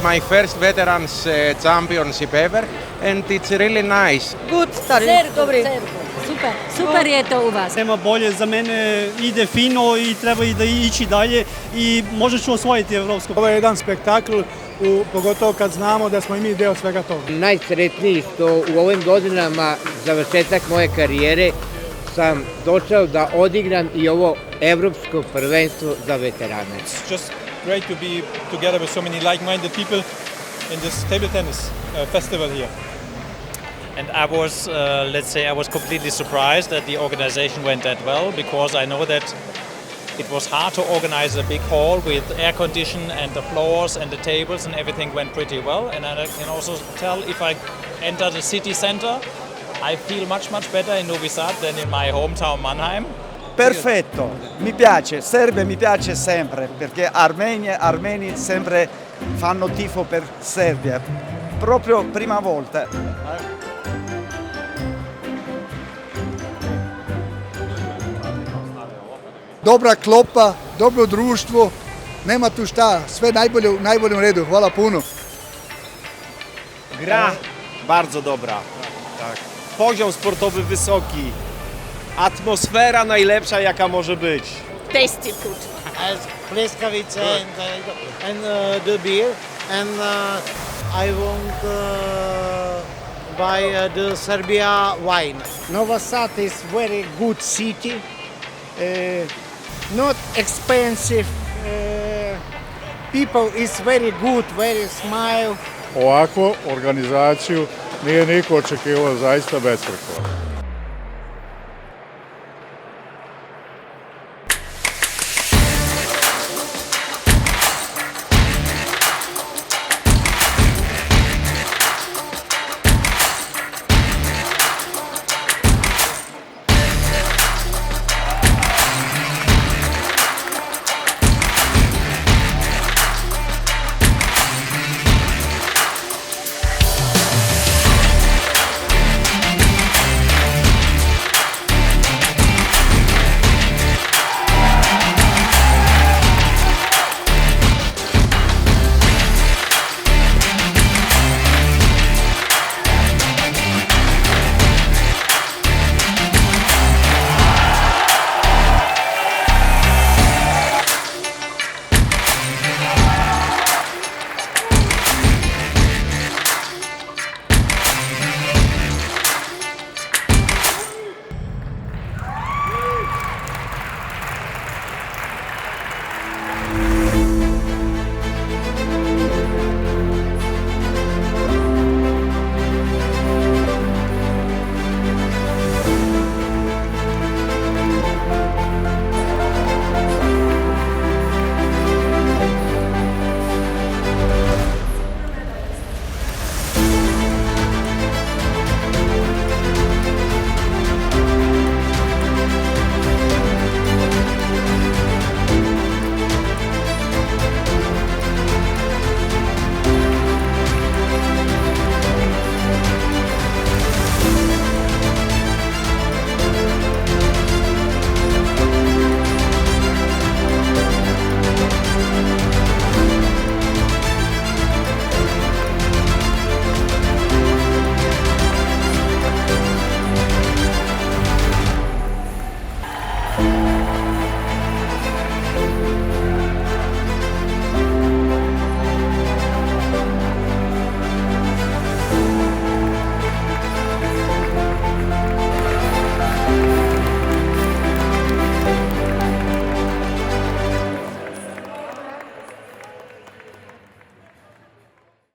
my first veterans championship ever, and it's really nice. Good, dobri. Super je to u vas. Nema bolje, za mene ide fino i treba i da ići dalje i možda ću osvojiti Evropsko. Ovo je jedan spektakl, pogotovo kad znamo da smo i mi deo svega toga. Najsretniji što u ovim godinama završetak moje karijere sam došao da odigram i ovo Evropsko prvenstvo za veterane. It's just great to be together with so many like-minded people in this table tennis festival here. And I was, let's say, I was completely surprised that the organization went that well, because I know that it was hard to organize a big hall with air condition and the floors and the tables, and everything went pretty well. And I can also tell, if I enter the city center, I feel much better in Novi Sad than in my hometown Mannheim. Perfetto, mi piace, Serbia mi piace sempre, perché armeni sempre fanno tifo per Serbia, proprio prima volta. Dobra klopa, dobro društvo, nema tu šta, sve najbolje u najboljem redu, hvala puno. Gra bardzo dobra, tak. Poziom sportowy wysoki, atmosfera najlepsza jaka może być. Tasty food. Pleskavice and the beer, and I want buy the Serbia wine. Novom Sadu is very good city, not expensive. People is very good, very smile. Ovakvu organizaciju nije niko očekivao, zaista besprekorno.